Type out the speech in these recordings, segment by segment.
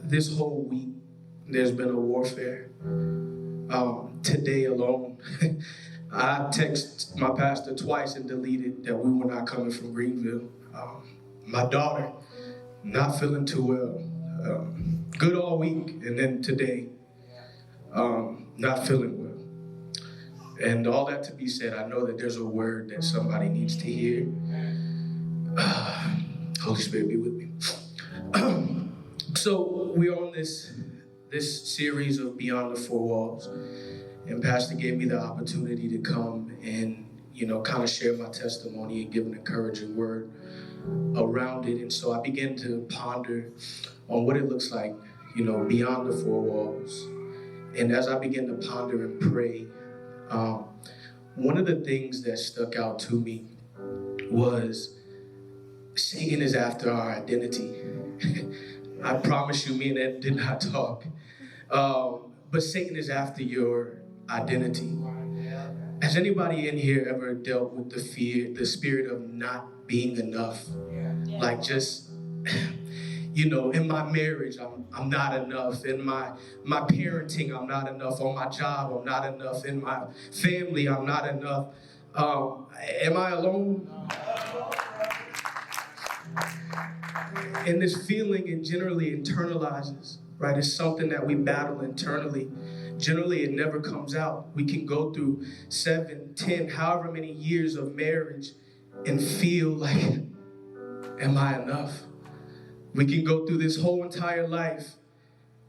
this whole week, there's been a warfare. Today alone, I texted my pastor twice and deleted that we were not coming from Greenville. My daughter, not feeling too well. Good all week, and then today, not feeling well. And all that to be said, I know that there's a word that somebody needs to hear. Holy Spirit, be with me. So we're on this series of Beyond the Four Walls, and Pastor gave me the opportunity to come and kind of share my testimony and give an encouraging word around it. And so I began to ponder on what it looks like, beyond the four walls. And as I began to ponder and pray, one of the things that stuck out to me was Satan is after our identity. I promise you, me and Ed did not talk. But Satan is after your identity. Has anybody in here ever dealt with the spirit of not being enough? Like just, in my marriage, I'm not enough. In my parenting, I'm not enough. On my job, I'm not enough. In my family, I'm not enough. Am I alone? And this feeling, it generally internalizes, right? It's something that we battle internally. Generally, it never comes out. We can go through 7, 10, however many years of marriage and feel like, am I enough? We can go through this whole entire life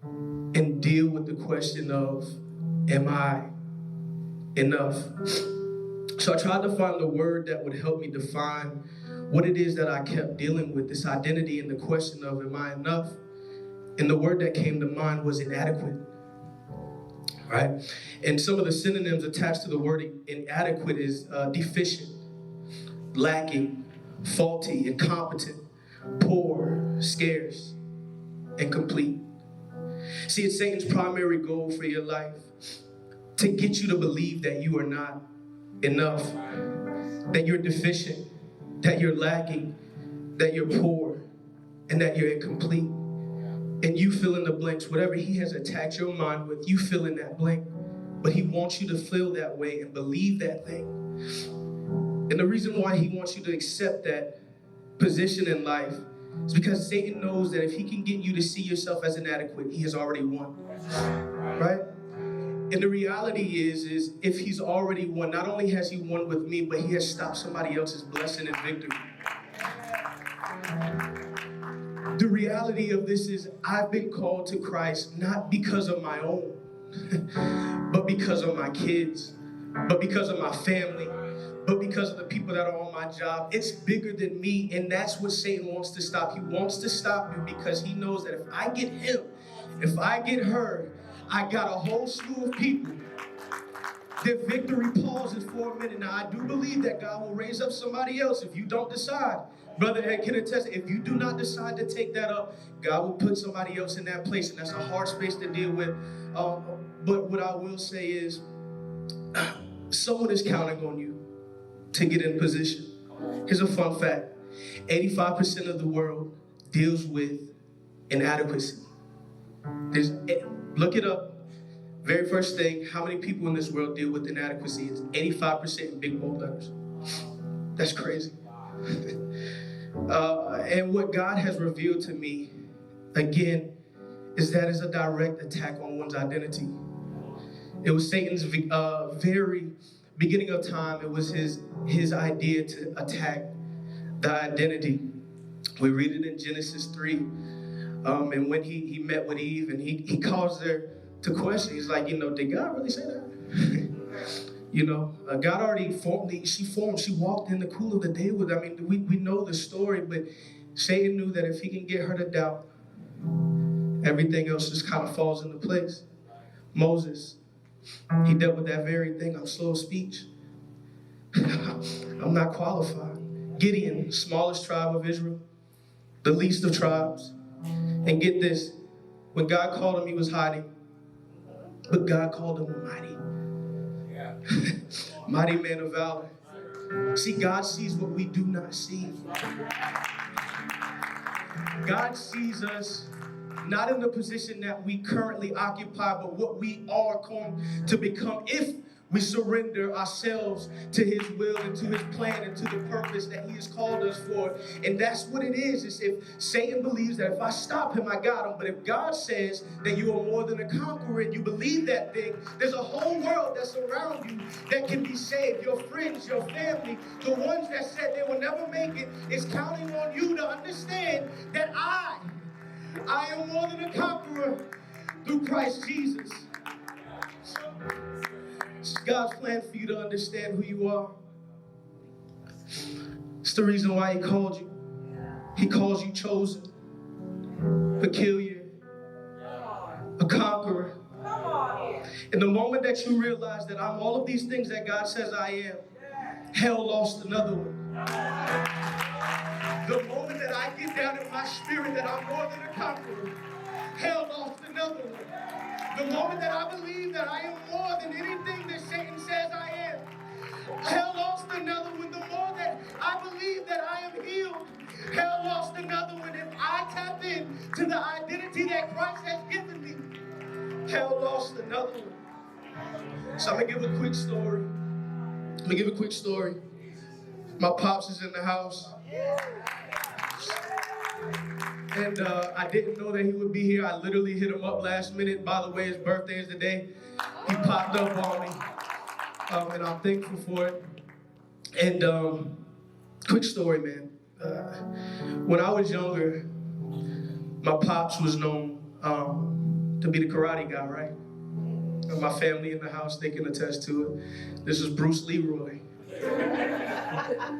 and deal with the question of, am I enough? So I tried to find the word that would help me define what it is that I kept dealing with, this identity and the question of, am I enough? And the word that came to mind was inadequate, right? And some of the synonyms attached to the word inadequate is deficient, lacking, faulty, incompetent, poor, scarce, incomplete. See, it's Satan's primary goal for your life to get you to believe that you are not enough, that you're deficient, that you're lacking, that you're poor, and that you're incomplete. And you fill in the blanks. Whatever he has attacked your mind with, you fill in that blank. But he wants you to feel that way and believe that thing. And the reason why he wants you to accept that position in life is because Satan knows that if he can get you to see yourself as inadequate, he has already won. Right? And the reality is if he's already won, not only has he won with me, but he has stopped somebody else's blessing and victory. The reality of this is I've been called to Christ not because of my own, but because of my kids, but because of my family, but because of the people that are on my job. It's bigger than me, and that's what Satan wants to stop. He wants to stop you because he knows that if I get him, if I get her, I got a whole slew of people. Their victory pauses for a minute. Now, I do believe that God will raise up somebody else if you don't decide. Brother Ed can attest, if you do not decide to take that up, God will put somebody else in that place, and that's a hard space to deal with. But what I will say is, someone is counting on you to get in position. Here's a fun fact. 85% of the world deals with inadequacy. Look it up. Very first thing, how many people in this world deal with inadequacy? It's 85% in big bold letters. That's crazy. And what God has revealed to me, again, is that it's a direct attack on one's identity. It was Satan's very beginning of time. It was his idea to attack the identity. We read it in Genesis 3. And when he met with Eve and he caused her to question, he's like, did God really say that? God already formed, she walked in the cool of the day with, we know the story, but Satan knew that if he can get her to doubt, everything else just kind of falls into place. Moses, he dealt with that very thing. I'm slow of speech. I'm not qualified. Gideon, smallest tribe of Israel, the least of tribes. And get this, when God called him, he was hiding. But God called him mighty. Mighty man of valor. See, God sees what we do not see. God sees us not in the position that we currently occupy, but what we are going to become if we surrender ourselves to his will and to his plan and to the purpose that he has called us for. And that's what it is if Satan believes that if I stop him, I got him. But if God says that you are more than a conqueror and you believe that thing, there's a whole world that's around you that can be saved. Your friends, your family, the ones that said they will never make it, is counting on you to understand that I am more than a conqueror through Christ Jesus. It's God's plan for you to understand who you are. It's the reason why he called you. He calls you chosen, peculiar, a conqueror. And the moment that you realize that I'm all of these things that God says I am, hell lost another one. The moment that I get down in my spirit that I'm more than a conqueror, hell lost another one. The moment that I believe that I am more than anything that Satan says I am, hell lost another one. The more that I believe that I am healed, hell lost another one. If I tap in to the identity that Christ has given me, hell lost another one. So I'm going to give a quick story. My pops is in the house. And I didn't know that he would be here. I literally hit him up last minute. By the way, his birthday is today. He popped up on me. And I'm thankful for it. And quick story, man. When I was younger, my pops was known to be the karate guy, right? And my family in the house, they can attest to it. This is Bruce Leroy.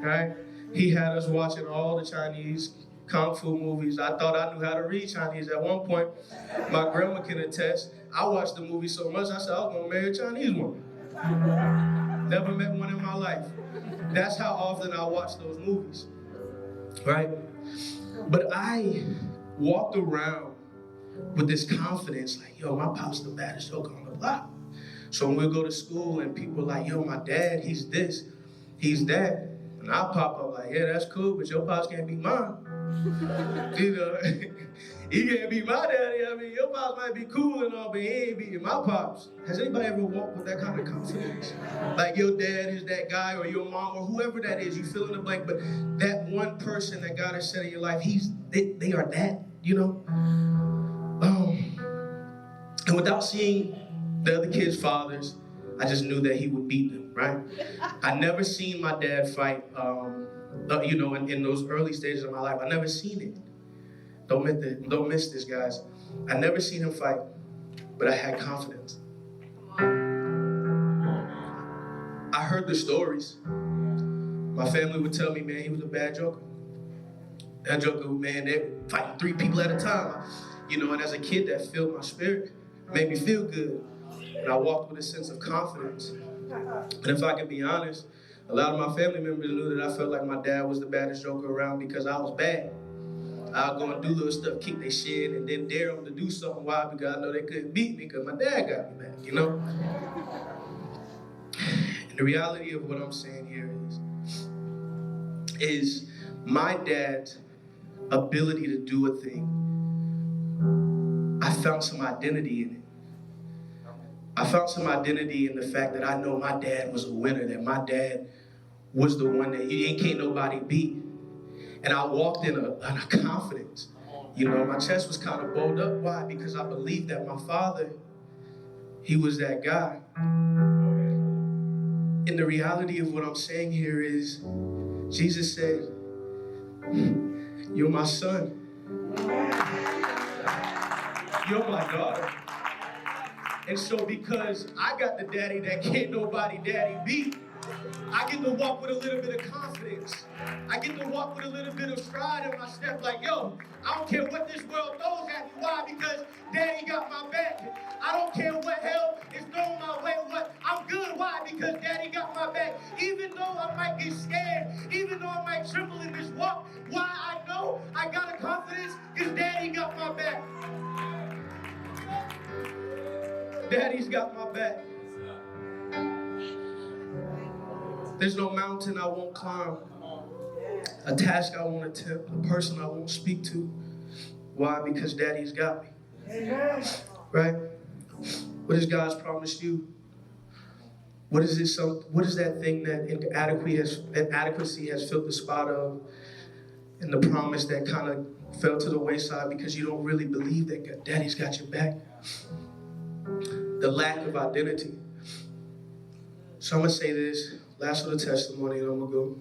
Right? He had us watching all the Chinese Kung Fu movies. I thought I knew how to read Chinese at one point. My grandma can attest. I watched the movie so much, I said I was going to marry a Chinese woman. Never met one in my life. That's how often I watched those movies. Right? But I walked around with this confidence, like, yo, my pop's the baddest joker on the block. So when we'll go to school and people are like, yo, my dad, he's this, he's that. And I'll pop up like, yeah, that's cool, but your pops can't beat mine. You know, he can't beat my daddy. I mean, your pops might be cool and all, but he ain't beating my pops. Has anybody ever walked with that kind of confidence? Like your dad is that guy, or your mom, or whoever that is, you fill in the blank, but that one person that God has said in your life, they are that, you know? And without seeing the other kids' fathers, I just knew that he would beat them, right? I never seen my dad fight, you know, in those early stages of my life. I never seen it. Don't miss this, guys. I never seen him fight, but I had confidence. I heard the stories. My family would tell me, man, he was a bad joker. That joker, man, they fighting 3 people at a time. You know, and as a kid, that filled my spirit, made me feel good. And I walked with a sense of confidence. And if I can be honest, a lot of my family members knew that I felt like my dad was the baddest joker around because I was bad. I'll go and do little stuff, kick their shit, and then dare them to do something. Why? Because I know they couldn't beat me because my dad got me back, you know? And the reality of what I'm saying here is my dad's ability to do a thing, I found some identity in it. I found some identity in the fact that I know my dad was a winner, that my dad was the one that can't nobody beat. And I walked in a confidence. You know, my chest was kind of bowled up. Why? Because I believed that my father, he was that guy. And the reality of what I'm saying here is, Jesus said, you're my son. You're my daughter. And so because I got the daddy that can't nobody daddy beat, I get to walk with a little bit of confidence. I get to walk with a little bit of stride in my step, like, yo, I don't care what this world throws at me. Why? Because daddy got my back. I don't care what hell is thrown my way. What? I'm good. Why? Because daddy got my back. Even though I might get scared, even though I might tremble in this walk, why I know I got a confidence? Because daddy got my back. Daddy's got my back. There's no mountain I won't climb, a task I won't attempt, a person I won't speak to, Why? Because daddy's got me. Amen. Right? What has God promised you? What is it? What is that thing that inadequacy has filled the spot of, and the promise that kind of fell to the wayside because you don't really believe that daddy's got your back? The lack of identity. So I'm gonna say this last little testimony, and I'm gonna go.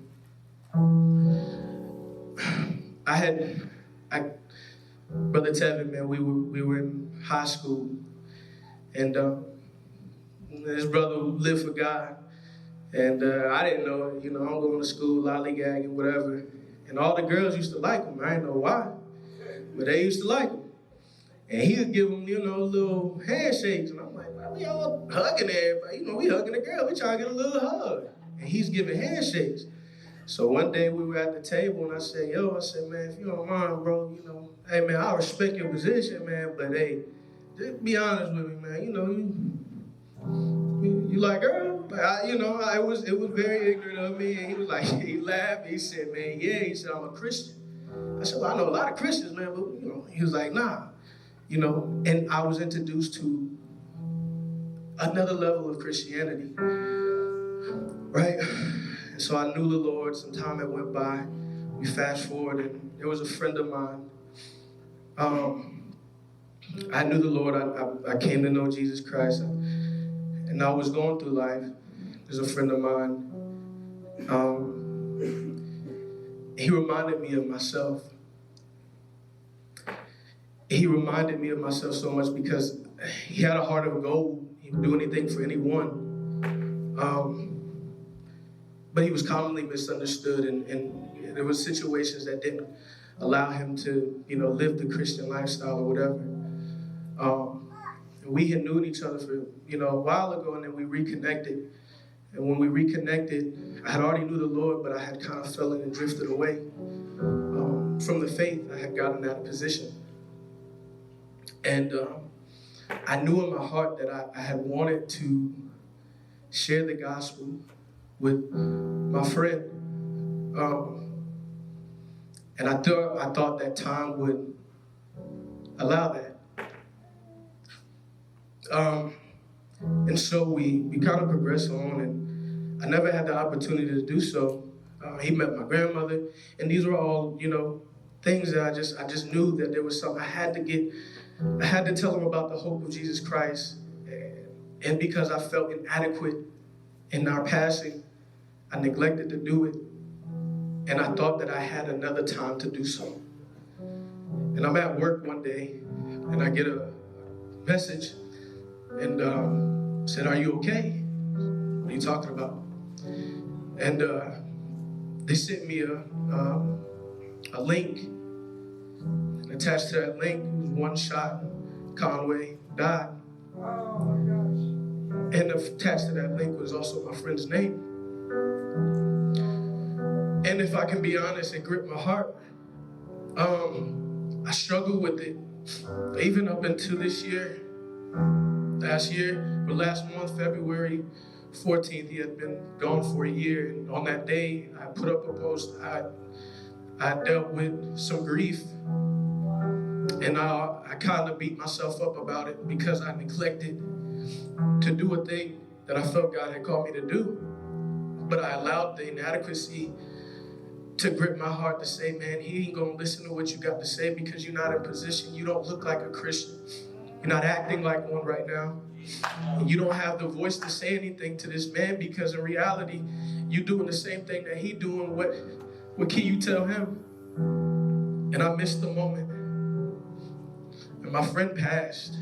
Brother Tevin, man, we were in high school, and this brother lived for God, and I didn't know it. I'm going to school, lollygagging, whatever, and all the girls used to like him. I didn't know why, but they used to like him, and he would give them, little handshakes, and I'm like, man, we all hugging everybody, we hugging the girl, we trying to get a little hug, and he's giving handshakes. So one day we were at the table, and I said, man, if you don't mind, bro, hey, man, I respect your position, man, but hey, just be honest with me, man. You like girl? It was very ignorant of me, and he was like, he laughed, he said, man, yeah, he said, I'm a Christian. I said, well, I know a lot of Christians, man, but, he was like, nah, and I was introduced to another level of Christianity, right? And so I knew the Lord. Some time had went by. We fast forward, and there was a friend of mine. I knew the Lord. I came to know Jesus Christ, and I was going through life. There's a friend of mine. He reminded me of myself. He reminded me of myself so much because he had a heart of gold. He would do anything for anyone. But he was commonly misunderstood, and there were situations that didn't allow him to, live the Christian lifestyle or whatever. We had known each other for, a while ago, and then we reconnected. And when we reconnected, I had already knew the Lord, but I had kind of fallen and drifted away from the faith. I had gotten out of position. And I knew in my heart that I had wanted to share the gospel with my friend. And I thought that time would allow that. And so we kind of progressed on, and I never had the opportunity to do so. He met my grandmother, and these were all, things that I just knew that there was something I had to tell him about the hope of Jesus Christ. And because I felt inadequate in our passing, I neglected to do it. And I thought that I had another time to do so. And I'm at work one day, and I get a message, and said, "Are you okay? What are you talking about?" And they sent me a link, and attached to that link was one shot. Conway died. Oh my gosh. And attached to that link was also my friend's name. And if I can be honest, it gripped my heart. I struggled with it, even up until this year. Last month, February 14th, he had been gone for a year. And on that day, I put up a post. I dealt with some grief. And I kind of beat myself up about it because I neglected to do a thing that I felt God had called me to do. But I allowed the inadequacy to grip my heart to say, man, he ain't gonna listen to what you got to say because you're not in position. You don't look like a Christian. You're not acting like one right now. And you don't have the voice to say anything to this man because in reality, you're doing the same thing that he doing. What can you tell him? And I missed the moment. And my friend passed.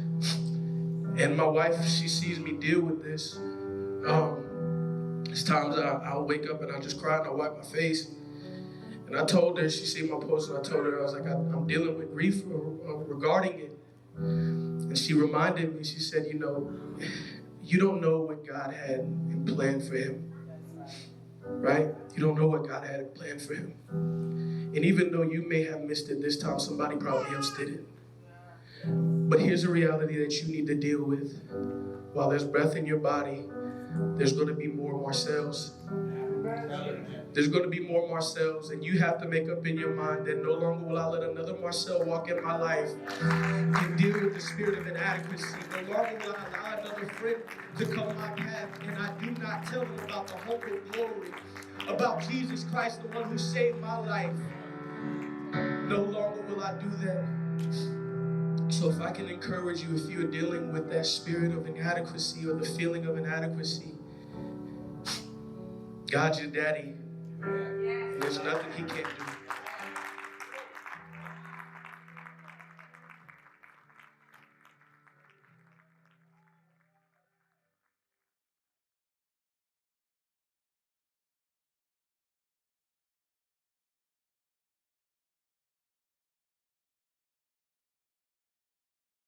And my wife, she sees me deal with this. There's times I'll wake up and I just cry and I wipe my face. And I told her, she seen my post, and I told her, I was like, I'm dealing with grief regarding it. And she reminded me, she said, you don't know what God had in plan for him, right? You don't know what God had in plan for him. And even though you may have missed it this time, somebody probably else did it. But here's a reality that you need to deal with. While there's breath in your body, there's going to be more Marcells. There's going to be more Marcels, and you have to make up in your mind that no longer will I let another Marcel walk in my life and deal with the spirit of inadequacy. No longer will I allow another friend to come my path and I do not tell them about the hope of glory, about Jesus Christ, the one who saved my life. No longer will I do that. So if I can encourage you, if you're dealing with that spirit of inadequacy or the feeling of inadequacy, God's your daddy. There's nothing he can't do.